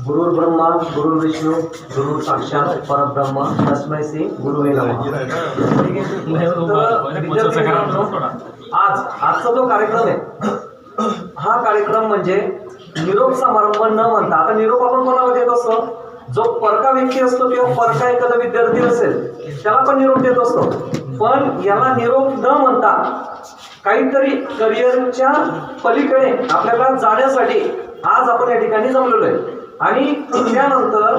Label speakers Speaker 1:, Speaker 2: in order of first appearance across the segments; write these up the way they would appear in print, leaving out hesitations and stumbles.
Speaker 1: गुरुर् ब्रह्मा गुरुर् विष्णू गुरुर् साक्षात परब्रह्म तस्मै श्री गुरुवे नमः। आजचा जो कार्यक्रम आहे हा कार्यक्रम म्हणजे निरोप समारंभ न म्हणता, आता निरोप आपण कोणाला देत असतो? जो परका व्यक्ती असतो किंवा परका एखादा विद्यार्थी असेल त्याला पण निरोप देत असतो, पण याला निरोप न म्हणता काहीतरी करिअरच्या पलीकडे आपल्याला जाण्यासाठी आज आपण या ठिकाणी जमलेलो आहे। आणि त्यानंतर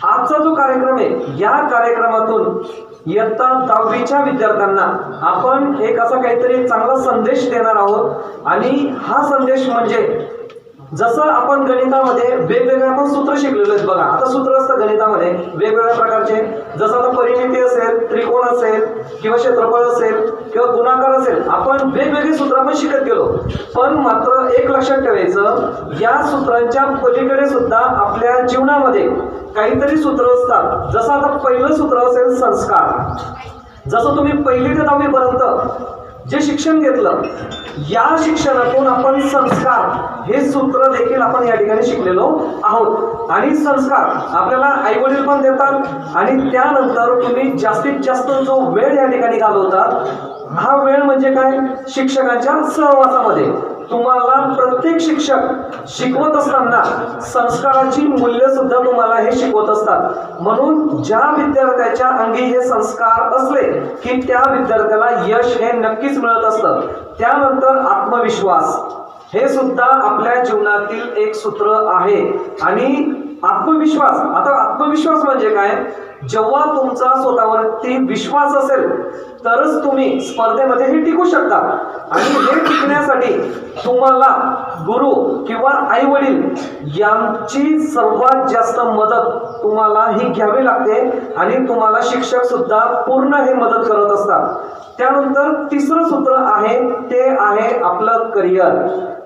Speaker 1: आजचा जो कार्यक्रम आहे या कार्यक्रमातून इयत्ता 10वीच्या विद्यार्थ्यांना आपण एक असा काहीतरी चांगला संदेश देणार आहोत। आणि हा संदेश म्हणजे जसं आपण गणितामध्ये वेगवेगळे आपण सूत्र शिकलेलो आहेत बघा। आता सूत्र असतं गणितामध्ये वेगवेगळ्या प्रकारचे, जसं आता परिमिती असेल, त्रिकोण असेल किंवा क्षेत्रफळ असेल किंवा गुणाकार असेल, आपण वेगवेगळे सूत्र आपण शिकत गेलो। पण मात्र एक लक्षात ठेवायचं, या सूत्रांच्या पलीकडे सुद्धा आपल्या जीवनामध्ये काहीतरी सूत्र असतात। जसं आता पहिलं सूत्र असेल संस्कार। जसं तुम्ही 1ली ते 10वी पर्यंत जे शिक्षण घेतलं या शिक्षणातून आपण संस्कार हे सूत्र देखील आपण या ठिकाणी शिकलेलो आहोत। आणि संस्कार आपल्याला आई वडील पण देतात आणि त्यानंतर तुम्ही जास्तीत जास्त जो वेळ या ठिकाणी घालवतात हा वेळ म्हणजे काय? शिक्षकांच्या सहवासामध्ये। तुम्हाला प्रत्येक शिक्षक शिकवत असताना संस्काराची मूल्य सुद्धा तुम्हाला हे शिकवत असतात। म्हणून ज्या विद्यार्थ्याच्या अंगी हे संस्कार असले की त्या विद्यार्थ्याला यश हे नक्कीच मिळत असतं। त्यानंतर आत्मविश्वास हे सुद्धा आपल्या जीवनातील एक सूत्र आहे। आणि आत्मविश्वास, आता आत्मविश्वास म्हणजे काय? जेव्हा तुमचा स्वतःवरती विश्वास असेल तरच तुम्ही स्पर्धेमध्ये हे टिकू शकता। आणि हे टिकण्यासाठी तुम्हाला गुरु किंवा आई वडील यांची सर्वात जास्त मदत तुम्हाला ही घ्यावी लागते आणि तुम्हाला शिक्षक सुद्धा पूर्ण हे मदत करत असतात। त्यानंतर तिसरं सूत्र आहे ते आहे आपलं करिअर।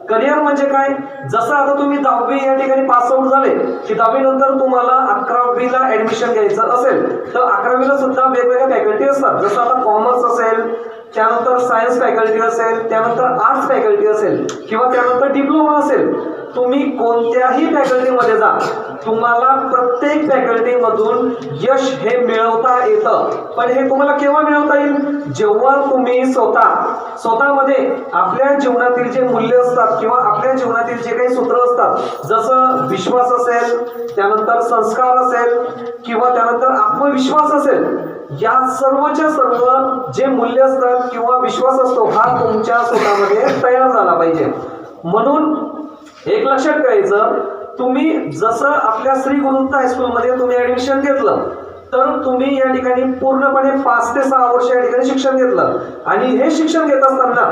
Speaker 1: करिअर म्हणजे काय? जसं आता तुम्ही 10वी या ठिकाणी पास आउट झाले की 10वी नंतर तुम्हाला 11वीला ऍडमिशन घ्यायचं असेल तर 11वीला सुद्धा वेगवेगळ्या फॅकल्टी असतात। जसं आता कॉमर्स असेल, त्यानंतर सायन्स फॅकल्टी असेल, त्यानंतर आर्ट्स फॅकल्टी असेल किंवा त्यानंतर डिप्लोमा असेल। तुम्ही कोणत्याही फॅकल्टीमध्ये जा, तुम्हाला प्रत्येक फॅकल्टीमधून यश हे मिळवता येतं। पण हे तुम्हाला केव्हा मिळवता येईल? जेव्हा तुम्ही स्वतःमध्ये आपल्या जीवनातील जे मूल्य असतात किंवा आपल्या जीवनातील जे काही सूत्र असतात, जसं विश्वास असेल, त्यानंतर संस्कार असेल किंवा त्यानंतर आत्मविश्वास असेल, या सर्वच्या सर्व जे मूल्य असतात किंवा विश्वास असतो हा तुमच्या स्वतःमध्ये तयार झाला पाहिजे। म्हणून एक लक्षात ठेवायचं, तुम्ही जसं आपल्या श्री गुरुदत्त हायस्कूलमध्ये तुम्ही ऍडमिशन घेतलं तर तुम्ही या ठिकाणी पूर्णपणे 5 ते 6 वर्ष या ठिकाणी शिक्षण घेतलं। आणि हे शिक्षण घेत असताना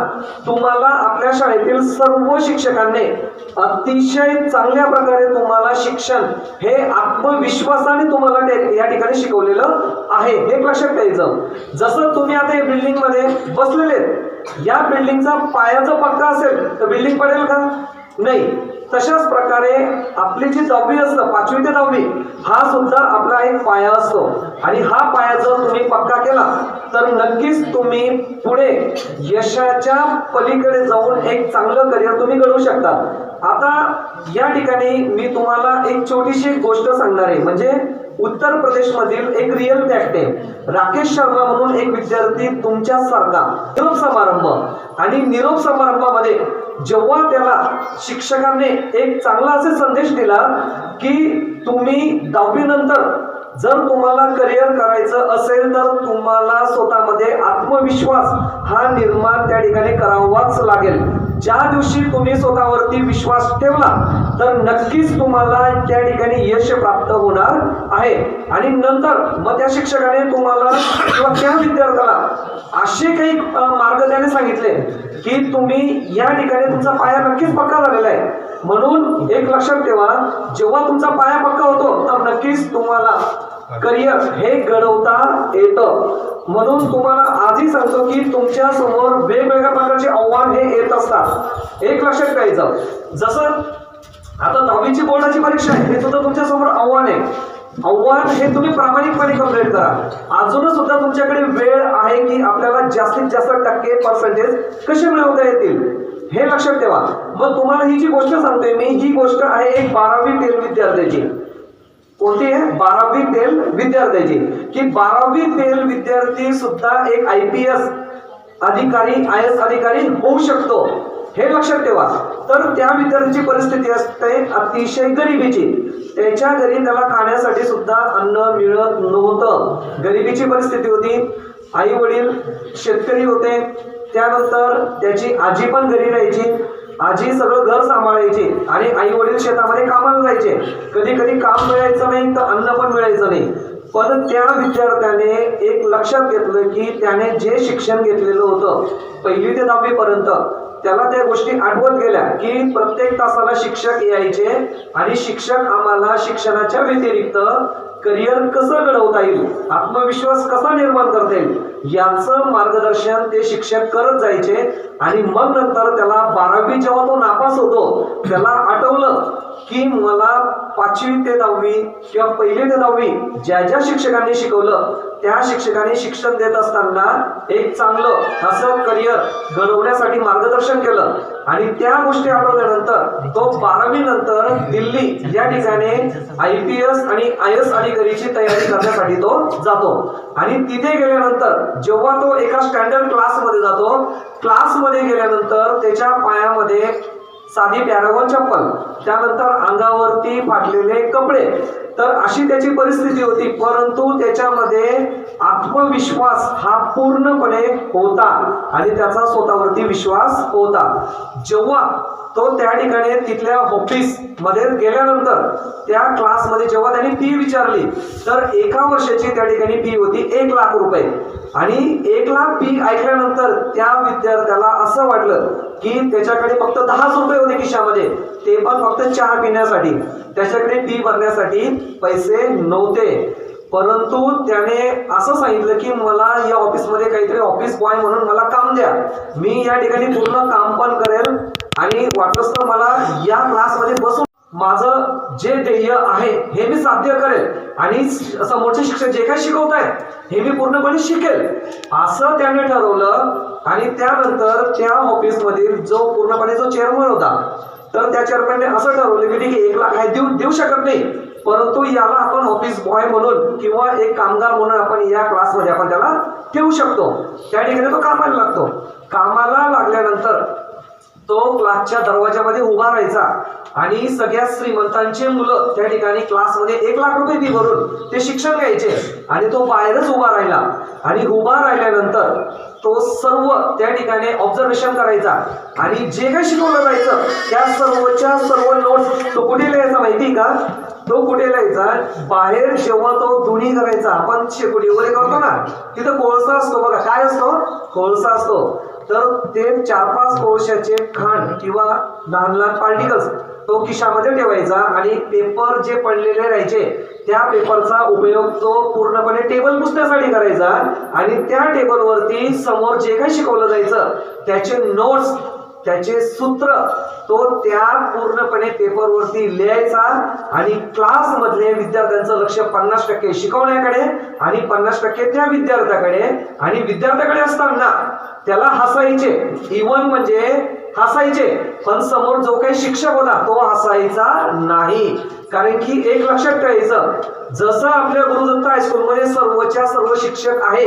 Speaker 1: तुम्हाला आपल्या शाळेतील सर्व शिक्षकांनी अतिशय चांगल्या प्रकारे तुम्हाला शिक्षण हे आत्मविश्वासाने तुम्हाला या ठिकाणी शिकवलेलं आहे, हे लक्षात ठेवायचं। जसं तुम्ही आता या बिल्डिंग मध्ये बसलेले, या बिल्डिंगचा पाया जर पक्का असेल तर बिल्डिंग पडेल का? नाही। तशाच प्रकारे आपली जी 10वी असतं, 5वी ते 10वी हा सुद्धा आपला एक पाया असतो। आणि हा पाया जर तुम्ही पक्का केला तर नक्कीच तुम्ही पुढे यशाच्या पलीकडे जाऊन एक चांगलं करिअर तुम्ही घडवू शकता। आता या ठिकाणी मी तुम्हाला एक छोटीशी गोष्ट सांगणार आहे, म्हणजे उत्तर प्रदेशमधील एक रिअल फॅक्ट आहे। राकेश शर्मा म्हणून एक विद्यार्थी तुमच्यासारखा निरोप समारंभ, आणि निरोप समारंभामध्ये जेव्हा त्याला शिक्षकांनी एक चांगला असा संदेश दिला की तुम्ही 10वी नंतर जर तुम्हाला करिअर करायचं असेल तर तुम्हाला स्वतःमध्ये आत्मविश्वास हा निर्माण त्या ठिकाणी करावाच लागेल। ज्या दिवशी तुम्ही स्वतःवरती विश्वास ठेवला तर नक्कीच तुम्हाला त्या ठिकाणी यश प्राप्त होणार आहे। आणि नंतर मग त्या शिक्षकाने तुम्हाला किंवा त्या विद्यार्थ्याला असे काही मार्ग त्याने सांगितले की तुम्ही या ठिकाणी तुमचा पाया नक्कीच पक्का झालेला आहे। म्हणून एक लक्षात ठेवा, जेव्हा तुमचा पाया पक्का होतो तर नक्कीच तुम्हाला करिअर हे घडवता येतं। म्हणून तुम्हाला आजही सांगतो की तुमच्या समोर वेगवेगळ्या प्रकारचे आव्हान हे येत असतात। एक लक्षात ठेवायचं, जसं आता 10वीची बोर्डाची परीक्षा आहे हे सुद्धा तुमच्या समोर आव्हान आहे। आव्हान हे तुम्ही प्रामाणिकपणे कंप्लीट करा। अजून सुद्धा तुमच्याकडे वेळ आहे की आपल्याला जास्तीत जास्त टक्के पर्सेंटेज कसे मिळवता येतील हे लक्षात ठेवा। मग तुम्हाला ही जी गोष्ट सांगतोय मी, ही गोष्ट आहे एक 12वी फेल विद्यार्थ्याची। कोणती आहे? 12वी फेल विद्यार्थ्याची, की 12वी फेल विद्यार्थी सुद्धा एक IPS अधिकारी IAS अधिकारी होऊ शकतो, हे लक्षात ठेवा। तर त्या विद्यार्थ्याची परिस्थिती असते अतिशय गरिबीची। त्याच्या घरी त्याला खाण्यासाठी सुद्धा अन्न मिळत नव्हतं, गरिबीची परिस्थिती होती। आई वडील शेतकरी होते, त्यानंतर त्याची आजी पण घरी राहायची। आजी सगळं घर सांभाळायची आणि आई वडील शेतामध्ये कामाला जायचे। कधी कधी काम मिळायचं नाही तर अन्न पण मिळायचं नाही। पण त्या विद्यार्थ्याने एक लक्षात घेतलं की त्याने जे शिक्षण घेतलेलं होतं 1ली ते 10वी पर्यंत, त्याला त्या गोष्टी आठवत गेल्या की प्रत्येक तासाला शिक्षक यायचे आणि शिक्षक आम्हाला शिक्षणाच्या व्यतिरिक्त करिअर कसं घडवता येईल, आत्मविश्वास कसा निर्माण करता येईल याचं मार्गदर्शन ते शिक्षक करत जायचे। आणि मग नंतर त्याला 12वी जेव्हा तो नापास होतो त्याला आठवलं की मला 5वी ते 10वी किंवा 1ली ते 10वी ज्या ज्या शिक्षकांनी शिकवलं त्या शिक्षकांनी शिक्षण देत असताना एक चांगलं असं करिअर घडवण्यासाठी मार्गदर्शन केलं। आणि त्या गोष्टी आठवल्यानंतर तो 12वी नंतर दिल्ली या ठिकाणी IPS आणि IAS अधिकारीची तयारी करण्यासाठी तो जातो। आणि तिथे गेल्यानंतर जेव्हा तो एका स्टँडर्ड क्लासमध्ये जातो, क्लासमध्ये गेल्यानंतर त्याच्या पायामध्ये साधी पॅरागॉन चप्पल, त्यानंतर अंगावरती फाटलेले कपडे, तर अशी त्याची परिस्थिती होती। परंतु त्याच्यामध्ये आत्मविश्वास हा पूर्णपणे होता आणि त्याचा स्वतःवरती विश्वास होता। जेव्हा तो त्या ठिकाणी तिथल्या ऑफिस मध्ये गेल्यानंतर त्या क्लासमध्ये जेव्हा त्यांनी फी विचारली तर एका वर्षाची त्या ठिकाणी फी होती 1 लाख रुपये। आणि 1 लाख फी ऐकल्यानंतर त्या विद्यार्थ्याला असं वाटलं की त्याच्याकडे फक्त 10 रुपये होते खिशामध्ये, ते पण फक्त चहा पिण्यासाठी, त्याच्याकडे फी भरण्यासाठी पैसे नव्हते। परंतु त्याने असं सांगितलं की मला या ऑफिसमध्ये काहीतरी ऑफिस बॉय म्हणून मला काम द्या, मी या ठिकाणी पूर्ण काम पण करेल आणि वाटलंच तर मला या क्लासमध्ये बसून माझं जे ध्येय आहे हे मी साध्य करेल आणि समोरचे शिक्षक जे काही शिकवतायत हे मी पूर्णपणे शिकेल, असं त्याने ठरवलं। आणि त्यानंतर त्या ऑफिसमधील जो पूर्णपणे जो चेअरमन होता तर त्या चेअरमनने असं ठरवलं की ठीक आहे 1 लाख देऊ शकत नाही, परंतु याला आपण ऑफिस बॉय म्हणून किंवा एक कामगार म्हणून आपण या क्लासमध्ये आपण त्याला ठेवू शकतो। त्या ठिकाणी तो कामाला लागतो। कामाला लागल्यानंतर तो क्लासच्या दरवाजामध्ये उभा राहायचा आणि सगळ्या श्रीमंतांचे मुलं त्या ठिकाणी क्लासमध्ये 1 लाख रुपये फी भरून ते शिक्षण घ्यायचे आणि तो बाहेरच उभा राहिला। आणि उभा राहिल्यानंतर तो सर्व त्या ठिकाणी ऑब्झर्वेशन करायचा आणि जे काही शिकवलं जायचं त्या सर्वच्या सर्व नोट्स तो कुठे लिहायचा माहिती का? तो कुठे लिहायचा? बाहेर जेव्हा तो धुणी करायचा, आपण शेकोटी वगैरे करतो ना, तिथं कोळसा असतो बघा, काय असतो? कोळसा असतो। तर ते 4-5 कोळशाचे खांड किंवा लहान लहान पार्टिकल्स तो खिशामध्ये ठेवायचा आणि पेपर जे पडलेले राहायचे त्या पेपरचा उपयोग तो पूर्णपणे टेबल पुसण्यासाठी करायचा आणि त्या टेबलवरती समोर जे काही शिकवलं जायचं त्याचे नोट्स, त्याचे सूत्र तो त्या पूर्णपणे पेपरवरती लिहायचा। आणि क्लासमधले विद्यार्थ्यांचं लक्ष 50% शिकवण्याकडे आणि 50% त्या विद्यार्थ्याकडे। आणि विद्यार्थ्याकडे असताना त्याला हसायचे, इव्हन म्हणजे हसायचे, पण समोर जो काही शिक्षक होता तो हसायचा नाही। कारण की एक लक्षात ठेवायचं, जसं आपल्या गुरुदत्त हायस्कूलमध्ये सर्वच्या सर्व शिक्षक आहे,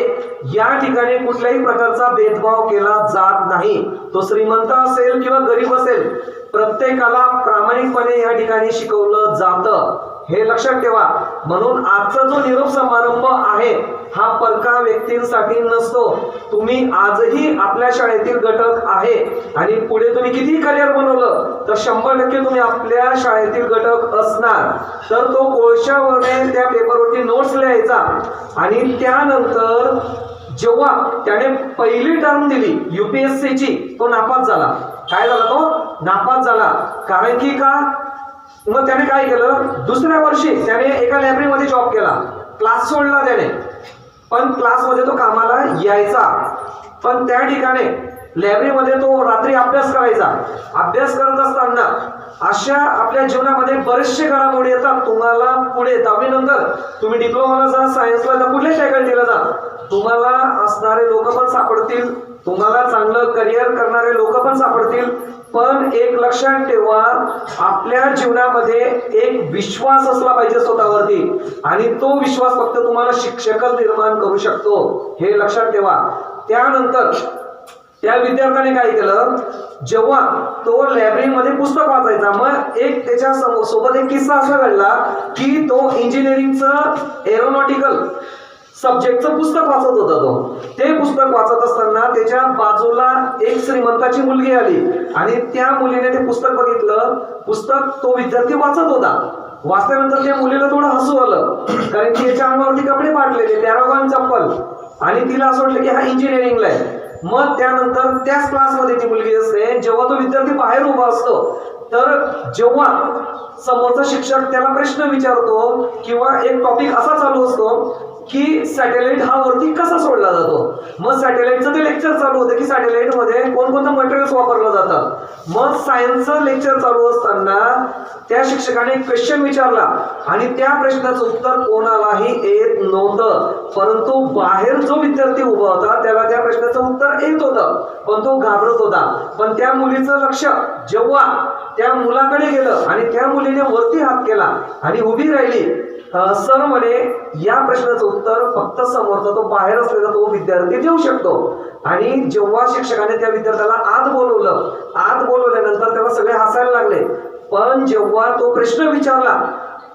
Speaker 1: या ठिकाणी कुठल्याही प्रकारचा भेदभाव केला जात नाही। तो श्रीमंत असेल किंवा गरीब असेल, प्रत्येकाला प्रामाणिकपणे या ठिकाणी शिकवलं जातं, हे लक्षात ठेवा। म्हणून आजचा जो निरोप समारंभ आहे हा परका व्यक्तींसाठी नसतो। तुम्ही आजही आपल्या शाळेतील घटक आहे आणि पुढे तुम्ही किती करिअर बनवलं तर 100% तुम्ही आपल्या शाळेतील घटक असणार। तर तो कोळशावरने त्या पेपरवरती नोट्स लिहायचा आणि त्यानंतर जेव्हा त्याने 1ली टर्म दिली UPSCची, तो नापास झाला। काय झाला? तो नापास झाला। कारण की का? मग त्याने काय केलं, दुसऱ्या वर्षी त्याने एका लायब्ररीमध्ये जॉब केला, क्लास सोडला त्याने, पण क्लासमध्ये तो कामाला यायचा। पण त्या ठिकाणी लायब्ररीमध्ये तो रात्री अभ्यास करायचा. अभ्यास करत असताना अशा आपल्या जीवनामध्ये बरेचसे घडामोडी येतात. तुम्हाला पुढे 10वी नंतर तुम्ही डिप्लोमाला जा, सायन्सला जा, कुठल्याही फॅकल्टीला जा, तुम्हाला असणारे लोक पण सापडतील, तुम्हाला चांगलं करिअर करणारे लोक पण सापडतील. पण एक लक्षात ठेवा, आपल्या जीवनामध्ये एक विश्वास असला पाहिजे स्वतःवरती, आणि तो विश्वास फक्त तुम्हाला शिक्षकच निर्माण करू शकतो, हे लक्षात ठेवा. त्यानंतर त्या विद्यार्थ्याने काय केलं, जेव्हा तो लायब्ररीमध्ये पुस्तक वाचायचा, मग एक त्याच्या सोबत एक किस्सा असा घडला की तो इंजिनिअरिंगचं एरोनॉटिकल सब्जेक्टचं पुस्तक वाचत होता. ते पुस्तक वाचत असताना त्याच्या बाजूला एक श्रीमंताची मुलगी आली आणि त्या मुलीने ते पुस्तक बघितलं. पुस्तक तो विद्यार्थी वाचत होता. वाचल्यानंतर त्या मुलीला थोडं हसू आलं, कारण की याच्या अंगावरती कपडे फाटलेले, पॅरागॉन चप्पल, आणि तिला असं वाटलं की हा इंजिनिअरिंगला आहे. मग त्यानंतर त्याच क्लासमध्ये ती मुलगी असते. जेव्हा तो विद्यार्थी बाहेर उभा असतो, तर जेव्हा समोरचा शिक्षक त्याला प्रश्न विचारतो किंवा एक टॉपिक असा चालू असतो की सॅटेलाइट हा वरती कसा सोडला जातो, मग सॅटेलाइटचं ते लेक्चर चालू होतं की सॅटेलाइट मध्ये कोणकोणतं मटेरियल्स वापरलं जातं. मग सायन्सचं लेक्चर चालू असताना त्या शिक्षकाने एक क्वेश्चन विचारला आणि त्या प्रश्नाचं उत्तर कोणालाही येत नव्हतं, परंतु बाहेर जो विद्यार्थी उभा होता त्याला त्या प्रश्नाचं उत्तर येत होतं, पण तो घाबरत होता. पण त्या मुलीचं लक्ष जेव्हा त्या मुलाकडे गेलं आणि त्या मुलीने वरती हात केला आणि उभी राहिली, सर म्हणे या प्रश्नाचं उत्तर फक्त समोरचा तो बाहेर असलेला तो विद्यार्थी देऊ शकतो. आणि जेव्हा शिक्षकाने त्या विद्यार्थ्याला आत बोलवल्यानंतर त्याला सगळे हसायला लागले. पण जेव्हा तो प्रश्न विचारला,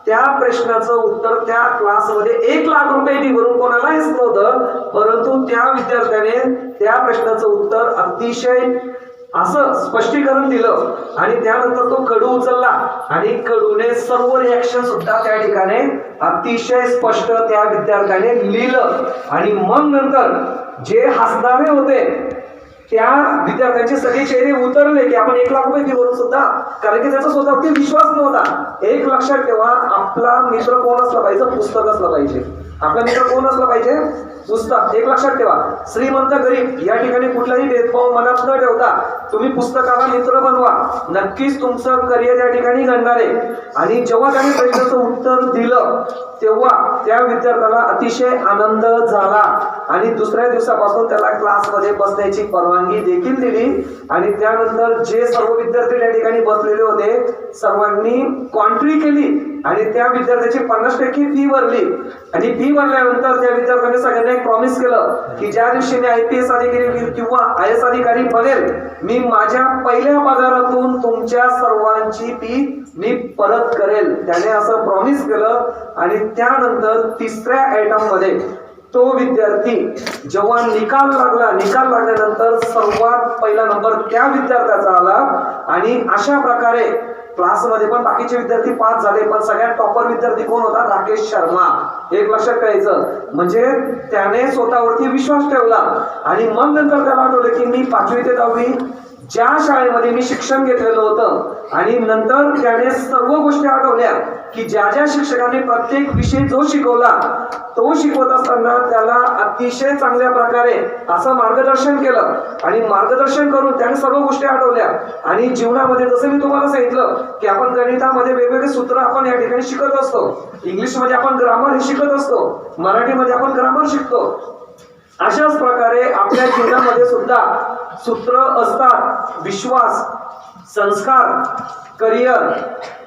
Speaker 1: त्या प्रश्नाचं उत्तर त्या क्लासमध्ये 1,00,000 रुपये फी भरून कोणाला येत नव्हतं, परंतु त्या विद्यार्थ्याने त्या प्रश्नाचं उत्तर अतिशय असं स्पष्टीकरण दिलं. आणि त्यानंतर तो खडू उचलला आणि खडूने सर्व रिॲक्शन सुद्धा त्या ठिकाणी अतिशय स्पष्ट त्या विद्यार्थ्याने लिहिलं. आणि मग नंतर जे हसणारे होते त्या विद्यार्थ्यांचे सगळे चेहरे उतरले की आपण 1,00,000 रुपये फी भरून सुद्धा, कारण की त्याचा स्वतःवरती विश्वास नव्हता. एक लक्षात ठेवा, आपला मित्र कोण असला पाहिजे, पुस्तक असलं पाहिजे. आपला मित्र कोण असला पाहिजे, पुस्तक. एक लक्षात ठेवा, श्रीमंत गरीब या ठिकाणी कुठलाही भेदभाव मनात न ठेवता तुम्ही पुस्तकाला मित्र बनवा, नक्कीच तुमचं करिअर या ठिकाणी घडणार आहे. आणि जेव्हा त्याने प्रश्नाचं उत्तर दिलं तेव्हा त्या विद्यार्थ्याला अतिशय आनंद झाला आणि दुसऱ्या दिवसापासून त्याला क्लासमध्ये बसण्याची परवानगी देखील दिली. आणि त्यानंतर जे सर्व विद्यार्थी त्या ठिकाणी बसलेले होते सर्वांनी कॉन्ट्री केली आणि त्या विद्यार्थ्याची 50% फी भरली. आणि फी भरल्यानंतर त्या विद्यार्थ्याने सगळ्यांना एक प्रॉमिस केलं की ज्या दिवशी मी IPS अधिकारी किंवा IS अधिकारी बनेल, मी माझ्या पहिल्या पगारातून तुमच्या सर्वांची फी मी परत करेल. त्याने असं प्रॉमिस केलं. आणि त्यानंतर तिसऱ्या आयटम मध्ये तो विद्यार्थी जेव्हा निकाल लागल्यानंतर सर्वात पहिला नंबर त्या विद्यार्थ्याचा आला. आणि अशा प्रकारे क्लासमध्ये पण बाकीचे विद्यार्थी पास झाले, पण सगळ्यात टॉपर विद्यार्थी कोण होता, राकेश शर्मा. एक लक्षात ठेवायचं, म्हणजे त्याने स्वतःवरती विश्वास ठेवला. आणि मग नंतर त्याला आठवलं की मी 5वी ते 10वी ज्या शाळेमध्ये मी शिक्षण घेतलेलं होतं, आणि नंतर त्याने सर्व गोष्टी आठवल्या की ज्या ज्या शिक्षकांनी प्रत्येक विषय जो शिकवला तो शिकवत असताना त्याला अतिशय चांगल्या प्रकारे असं मार्गदर्शन केलं. आणि मार्गदर्शन करून त्याने सर्व गोष्टी आठवल्या. आणि जीवनामध्ये जसं मी तुम्हाला सांगितलं की आपण गणितामध्ये वेगवेगळे सूत्र आपण या ठिकाणी शिकत असतो, इंग्लिशमध्ये आपण ग्रामर हे शिकत असतो, मराठीमध्ये आपण ग्रामर शिकतो. अशाच प्रकारे आपल्या जीवनामध्ये सुद्धा सूत्र असतात. विश्वास, संस्कार, करिअर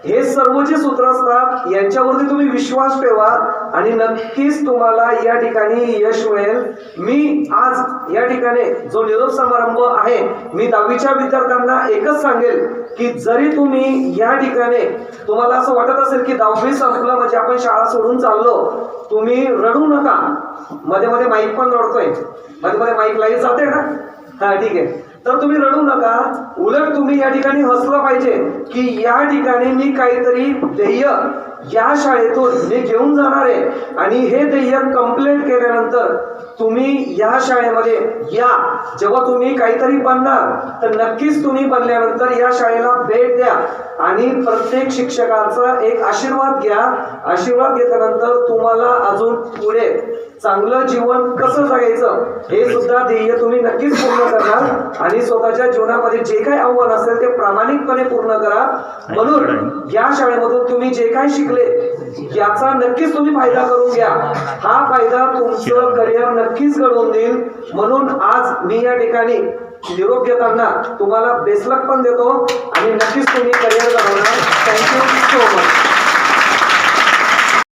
Speaker 1: हे सर्व जे सूत्र असतात यांच्यावरती तुम्ही विश्वास ठेवा आणि नक्कीच तुम्हाला या ठिकाणी यश मिळेल. मी आज या ठिकाणी जो निरोप समारंभ आहे, मी 10वीच्या विद्यार्थ्यांना एकच सांगेल की जरी तुम्ही या ठिकाणी तुम्हाला असं वाटत असेल की 10वी संपलं म्हणजे आपण शाळा सोडून चाललो, तुम्ही रडू नका. मध्ये मध्ये माईक पण रडतोय, मध्ये मध्ये माईक लाईट जाते ना, हा ठीक आहे, तर तुम्ही रडू नका. उलट तुम्ही या ठिकाणी हसलं पाहिजे की या ठिकाणी मी काहीतरी ध्येय या शाळेतून मी घेऊन जाणार आहे. आणि हे ध्येय कंप्लीट केल्यानंतर तुम्ही या शाळेमध्ये या, जेव्हा तुम्ही काहीतरी बनणार तर नक्कीच तुम्ही बनल्यानंतर या शाळेला भेट द्या आणि प्रत्येक शिक्षकाचा एक आशीर्वाद घ्या. आशीर्वाद घेतल्यानंतर तुम्हाला अजून पुढे चांगलं जीवन कसं जगायचं हे सुद्धा ध्येय तुम्ही नक्कीच पूर्ण करणार. आणि स्वतःच्या जीवनामध्ये जे काही आव्हान असेल ते प्रामाणिकपणे पूर्ण करा. म्हणून या शाळेमधून तुम्ही जे काही शिकले याचा नक्कीच तुम्ही फायदा करून घ्या. हा फायदा तुमचं करिअर नक्कीच घडवून देईल. म्हणून आज मी या ठिकाणी निरोप घेताना तुम्हाला बेस्ट लक पण देतो आणि नक्कीच तुम्ही करिअर घडवणार. Thank you so much.